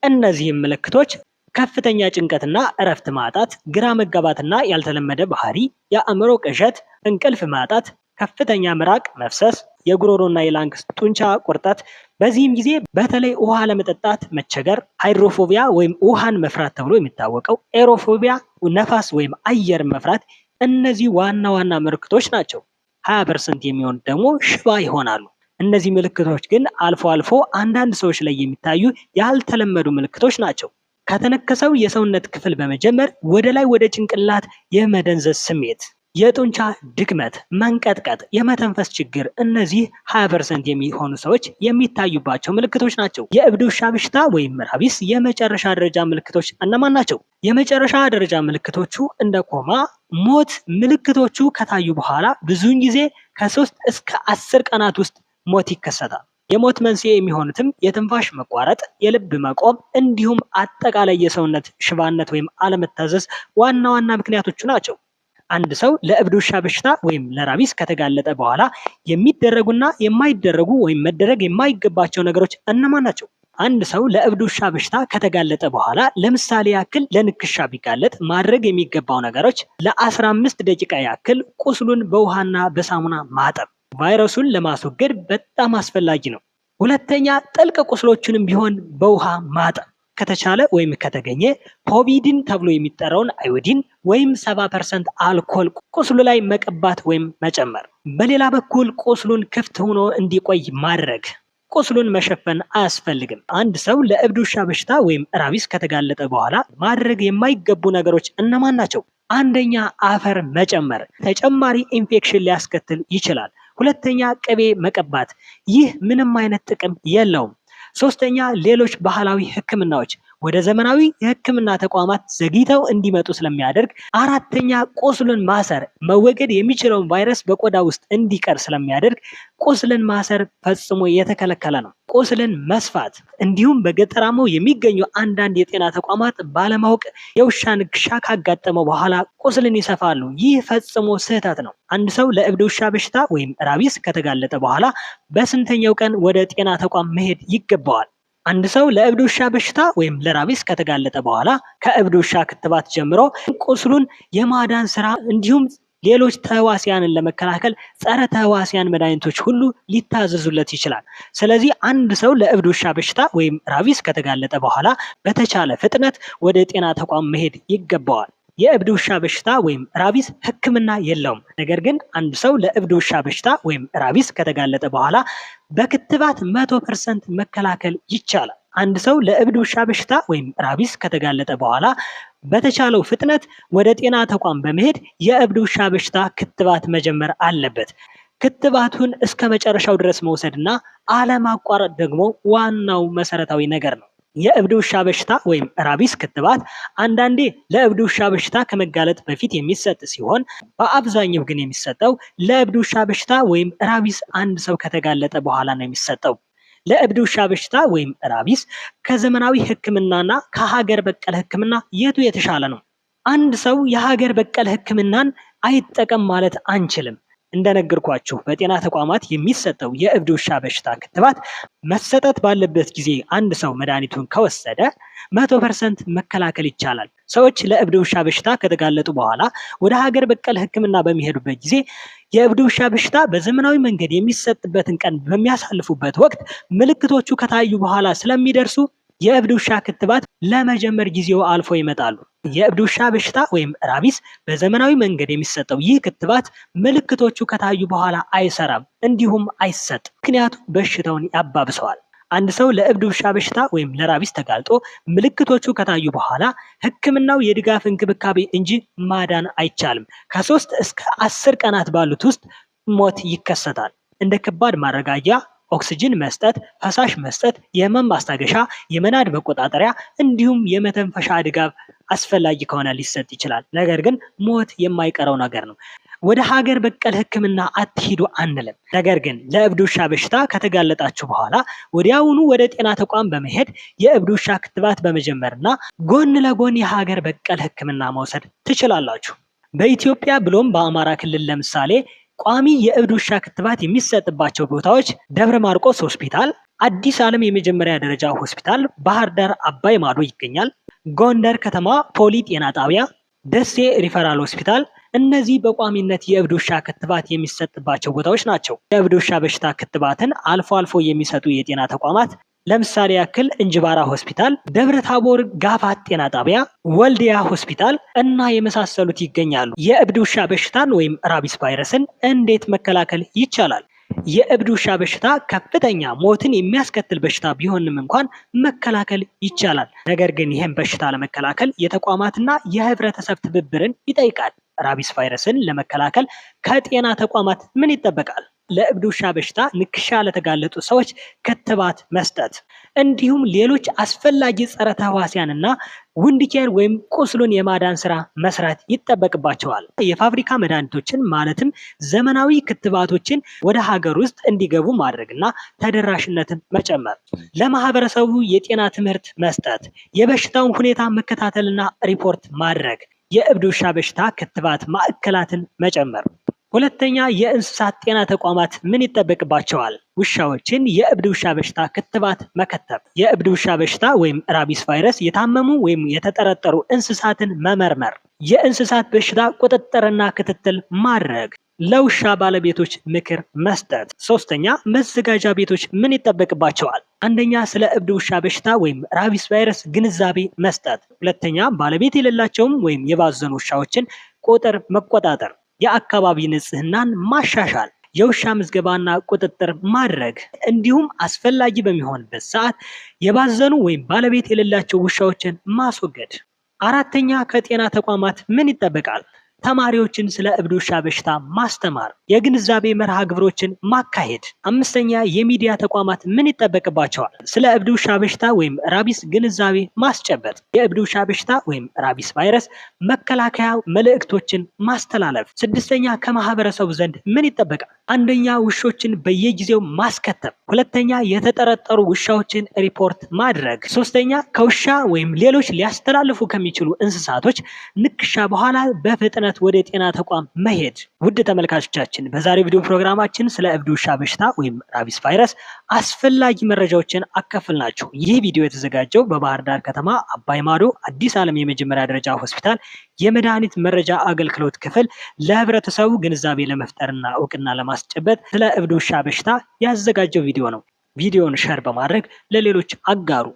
እነዚህም ምልክቶች ከፍተኛ ጭንቀትና እረፍት ማጣት፣ ግራ መጋባትና ያልተለመደ ባህሪ፣ የአእምሮ ቅዠት፣ እንቅልፍ ማጣት፣ ከፍተኛ ምራቅ መፍሰስ፣ የጉሮሮና የላንግ ጡንቻ ቁርጠት፣ በዚህም ጊዜ በተለይ ውሃ ለመጠጣት መቸገር፣ ሃይድሮፎቢያ ወይም ውሃን መፍራት ተብሎ የሚታወቀው፣ ኤሮፎቢያ ነፋስ ወይም አየር መፍራት፣ እነዚህ ዋና ዋና ምልክቶች ናቸው። 20% የሚሆኑት ደግሞ ሽባ ይሆናሉ። እነዚህ ምልክቶች ግን አልፎ አልፎ አንዳንድ ሰዎች ላይ የሚታዩ ያልተለመዱ ምልክቶች ናቸው። ከተነከሰው የሰውነት ክፍል በመጀመር ወደ ላይ ወደ ጭንቅላት የመደንዘዝ ስሜት፣ የጡንቻ ድክመት፣ መንቀጥቀጥ፣ የመተንፈስ ችግር፣ እነዚህ 20% የሚሆኑ ሰዎች የሚታዩባቸው ምልክቶች ናቸው። የእብድ ውሻ በሽታ ወይም ራቢስ የመጨረሻ ደረጃ ምልክቶች እነማን ናቸው? የመጨረሻ ደረጃ ምልክቶቹ እንደ ኮማ፣ ሞት ምልክቶቹ ከታዩ በኋላ ብዙውን ጊዜ ከ3 እስከ 10 ቀናት ውስጥ ሞት ይከሰታል። የሞት መንስኤ የሚሆኑትም የትንፋሽ መቋረጥ፣ የልብ መቆም እንዲሁም አጠቃላይ የሰውነት ሽባነት ወይም አለመታዘዝ ዋና ዋና ምክንያቶቹ ናቸው። አንድ ሰው ለእብድ ውሻ በሽታ ወይም ለራቢስ ከተጋለጠ በኋላ የሚደረጉና የማይደረጉ ወይም መደረግ የማይገባቸው ነገሮች እነማን ናቸው? አንድ ሰው ለእብድ ውሻ በሽታ ከተጋለጠ በኋላ ለምሳሌ ያክል ለንክሻ ቢጋለጥ ማድረግ የሚገባው ነገሮች ለ15 ደቂቃ ያክል ቁስሉን በውሃና በሳሙና ማጠብ ቫይረሱን ለማስወገድ በጣም አስፈላጊ ነው። ሁለተኛ ጥልቅ ቁስሎችንም ቢሆን በውሃ ማጠብ ከተቻለ ወይም ከተገኘ ፖቪዲን ተብሎ የሚጠራውን አዮዲን ወይም 70% አልኮል ቁስሉ ላይ መቀባት ወይም መጨመር። በሌላ በኩል ቁስሉን ክፍት ሆኖ እንዲቆይ ማድረግ። ቁስሉን መሸፈን አያስፈልግም። አንድ ሰው ለእብድ ውሻ በሽታ ወይም ራቢስ ከተጋለጠ በኋላ ማድረግ የማይገቡ ነገሮች እነማን ናቸው? አንደኛ አፈር መጨመር ተጨማሪ ኢንፌክሽን ሊያስከትል ይችላል። ሁለተኛ ቅቤ መቀባት፣ ይህ ምንም አይነት ጥቅም የለውም። ሶስተኛ ሌሎች ባህላዊ ህክምናዎች ወደ ዘመናዊ የህክምና ተቋማት ዘግይተው እንዲመጡ ስለሚያደርግ። አራተኛ ቁስልን ማሰር መወገድ የሚችለውን ቫይረስ በቆዳ ውስጥ እንዲቀር ስለሚያደርግ ቁስልን ማሰር ፈጽሞ የተከለከለ ነው። ቁስልን መስፋት እንዲሁም በገጠራማው የሚገኙ አንዳንድ የጤና ተቋማት ባለማወቅ የውሻ ንክሻ ካጋጠመው በኋላ ቁስልን ይሰፋሉ። ይህ ፈጽሞ ስህተት ነው። አንድ ሰው ለእብድ ውሻ በሽታ ወይም ራቢስ ከተጋለጠ በኋላ በስንተኛው ቀን ወደ ጤና ተቋም መሄድ ይገባዋል? አንድ ሰው ለእብድ ውሻ በሽታ ወይም ለራቢስ ከተጋለጠ በኋላ ከእብድ ውሻ ክትባት ጀምሮ ቁስሉን የማዳን ስራ እንዲሁም ሌሎች ተህዋሲያንን ለመከላከል ጸረ ተህዋሲያን መድኃኒቶች ሁሉ ሊታዘዙለት ይችላል። ስለዚህ አንድ ሰው ለእብድ ውሻ በሽታ ወይም ራቢስ ከተጋለጠ በኋላ በተቻለ ፍጥነት ወደ ጤና ተቋም መሄድ ይገባዋል። የእብድ ውሻ በሽታ ወይም ራቢስ ህክምና የለውም። ነገር ግን አንድ ሰው ለእብድ ውሻ በሽታ ወይም ራቢስ ከተጋለጠ በኋላ በክትባት 100% መከላከል ይቻላል። አንድ ሰው ለእብድ ውሻ በሽታ ወይም ራቢስ ከተጋለጠ በኋላ በተቻለው ፍጥነት ወደ ጤና ተቋም በመሄድ የእብድ ውሻ በሽታ ክትባት መጀመር አለበት። ክትባቱን እስከ መጨረሻው ድረስ መውሰድና አለማቋረጥ ደግሞ ዋናው መሰረታዊ ነገር ነው። የእብድ ውሻ በሽታ ወይም ራቢስ ክትባት አንዳንዴ ለእብድ ውሻ በሽታ ከመጋለጥ በፊት የሚሰጥ ሲሆን በአብዛኛው ግን የሚሰጠው ለእብድ ውሻ በሽታ ወይም ራቢስ አንድ ሰው ከተጋለጠ በኋላ ነው የሚሰጠው። ለእብድ ውሻ በሽታ ወይም ራቢስ ከዘመናዊ ህክምናና ከሀገር በቀል ህክምና የቱ የተሻለ ነው? አንድ ሰው የሀገር በቀል ህክምናን አይጠቀም ማለት አንችልም። እንደነገርኳችሁ በጤና ተቋማት የሚሰጠው የእብድ ውሻ በሽታ ክትባት መሰጠት ባለበት ጊዜ አንድ ሰው መድኃኒቱን ከወሰደ 100% መከላከል ይቻላል። ሰዎች ለእብድ ውሻ በሽታ ከተጋለጡ በኋላ ወደ ሀገር በቀል ህክምና በሚሄዱበት ጊዜ የእብድ ውሻ በሽታ በዘመናዊ መንገድ የሚሰጥበትን ቀን በሚያሳልፉበት ወቅት ምልክቶቹ ከታዩ በኋላ ስለሚደርሱ የእብድ ውሻ ክትባት ለመጀመር ጊዜው አልፎ ይመጣሉ። የእብድ ውሻ በሽታ ወይም ራቢስ በዘመናዊ መንገድ የሚሰጠው ይህ ክትባት ምልክቶቹ ከታዩ በኋላ አይሰራም፣ እንዲሁም አይሰጥ፣ ምክንያቱም በሽታውን ያባብሰዋል። አንድ ሰው ለእብድ ውሻ በሽታ ወይም ለራቢስ ተጋልጦ ምልክቶቹ ከታዩ በኋላ ህክምናው የድጋፍ እንክብካቤ እንጂ ማዳን አይቻልም። ከ3 እስከ 10 ቀናት ባሉት ውስጥ ሞት ይከሰታል። እንደ ከባድ ማረጋጊያ ኦክሲጅን መስጠት፣ ፈሳሽ መስጠት፣ የህመም ማስታገሻ፣ የመናድ መቆጣጠሪያ እንዲሁም የመተንፈሻ ድጋፍ አስፈላጊ ከሆነ ሊሰጥ ይችላል። ነገር ግን ሞት የማይቀረው ነገር ነው። ወደ ሀገር በቀል ህክምና አትሂዱ አንልም። ነገር ግን ለእብድ ውሻ በሽታ ከተጋለጣችሁ በኋላ ወዲያውኑ ወደ ጤና ተቋም በመሄድ የእብድ ውሻ ክትባት በመጀመርና ጎን ለጎን የሀገር በቀል ህክምና መውሰድ ትችላላችሁ። በኢትዮጵያ ብሎም በአማራ ክልል ለምሳሌ ቋሚ የእብድ ውሻ ክትባት የሚሰጥባቸው ቦታዎች ደብረ ማርቆስ ሆስፒታል፣ አዲስ ዓለም የመጀመሪያ ደረጃ ሆስፒታል ባህር ዳር አባይ ማዶ ይገኛል። ጎንደር ከተማ ፖሊ ጤና ጣቢያ፣ ደሴ ሪፈራል ሆስፒታል እነዚህ በቋሚነት የእብድ ውሻ ክትባት የሚሰጥባቸው ቦታዎች ናቸው። የእብድ ውሻ በሽታ ክትባትን አልፎ አልፎ የሚሰጡ የጤና ተቋማት ለምሳሌ ያክል እንጅባራ ሆስፒታል፣ ደብረ ታቦር ጋፋት ጤና ጣቢያ፣ ወልዲያ ሆስፒታል እና የመሳሰሉት ይገኛሉ። የእብድ ውሻ በሽታን ወይም ራቢስ ቫይረስን እንዴት መከላከል ይቻላል? የእብድ ውሻ በሽታ ከፍተኛ ሞትን የሚያስከትል በሽታ ቢሆንም እንኳን መከላከል ይቻላል። ነገር ግን ይህን በሽታ ለመከላከል የተቋማትና የህብረተሰብ ትብብርን ይጠይቃል። ራቢስ ቫይረስን ለመከላከል ከጤና ተቋማት ምን ይጠበቃል? ለእብድ ውሻ በሽታ ንክሻ ለተጋለጡ ሰዎች ክትባት መስጠት እንዲሁም ሌሎች አስፈላጊ ጸረ ተህዋሲያንና ውንድ ኬር ወይም ቁስሉን የማዳን ስራ መስራት ይጠበቅባቸዋል። የፋብሪካ መድኃኒቶችን ማለትም ዘመናዊ ክትባቶችን ወደ ሀገር ውስጥ እንዲገቡ ማድረግና ተደራሽነትን መጨመር፣ ለማህበረሰቡ የጤና ትምህርት መስጠት፣ የበሽታውን ሁኔታ መከታተልና ሪፖርት ማድረግ፣ የእብድ ውሻ በሽታ ክትባት ማዕከላትን መጨመር። ሁለተኛ፣ የእንስሳት ጤና ተቋማት ምን ይጠበቅባቸዋል? ውሻዎችን የእብድ ውሻ በሽታ ክትባት መከተብ፣ የእብድ ውሻ በሽታ ወይም ራቢስ ቫይረስ የታመሙ ወይም የተጠረጠሩ እንስሳትን መመርመር፣ የእንስሳት በሽታ ቁጥጥርና ክትትል ማድረግ፣ ለውሻ ባለቤቶች ምክር መስጠት። ሶስተኛ፣ መዘጋጃ ቤቶች ምን ይጠበቅባቸዋል? አንደኛ፣ ስለ እብድ ውሻ በሽታ ወይም ራቢስ ቫይረስ ግንዛቤ መስጠት። ሁለተኛ፣ ባለቤት የሌላቸውም ወይም የባዘኑ ውሻዎችን ቁጥር መቆጣጠር፣ የአካባቢ ንጽህናን ማሻሻል፣ የውሻ ምዝገባና ቁጥጥር ማድረግ እንዲሁም አስፈላጊ በሚሆንበት ሰዓት የባዘኑ ወይም ባለቤት የሌላቸው ውሻዎችን ማስወገድ። አራተኛ፣ ከጤና ተቋማት ምን ይጠበቃል? ተማሪዎችን ስለ እብድ ውሻ በሽታ ማስተማር፣ የግንዛቤ መርሃ ግብሮችን ማካሄድ። አምስተኛ፣ የሚዲያ ተቋማት ምን ይጠበቅባቸዋል? ስለ እብድ ውሻ በሽታ ወይም ራቢስ ግንዛቤ ማስጨበጥ፣ የእብድ ውሻ በሽታ ወይም ራቢስ ቫይረስ መከላከያ መልእክቶችን ማስተላለፍ። ስድስተኛ፣ ከማህበረሰቡ ዘንድ ምን ይጠበቃል? አንደኛ፣ ውሾችን በየጊዜው ማስከተብ። ሁለተኛ፣ የተጠረጠሩ ውሻዎችን ሪፖርት ማድረግ። ሶስተኛ፣ ከውሻ ወይም ሌሎች ሊያስተላልፉ ከሚችሉ እንስሳቶች ንክሻ በኋላ በፍጥነት ወደ ጤና ተቋም መሄድ። ውድ ተመልካቾቻችን በዛሬው ቪዲዮ ፕሮግራማችን ስለ እብድ ውሻ በሽታ ወይም ራቢስ ቫይረስ አስፈላጊ መረጃዎችን አካፈልናችሁ። ይህ ቪዲዮ የተዘጋጀው በባህር ዳር ከተማ አባይ ማዶ አዲስ ዓለም የመጀመሪያ ደረጃ ሆስፒታል የመድኃኒት መረጃ አገልግሎት ክፍል ለህብረተሰቡ ግንዛቤ ለመፍጠርና እውቅና ለማስጨበጥ ስለ እብድ ውሻ በሽታ ያዘጋጀው ቪዲዮ ነው። ቪዲዮውን ሸር በማድረግ ለሌሎች አጋሩ።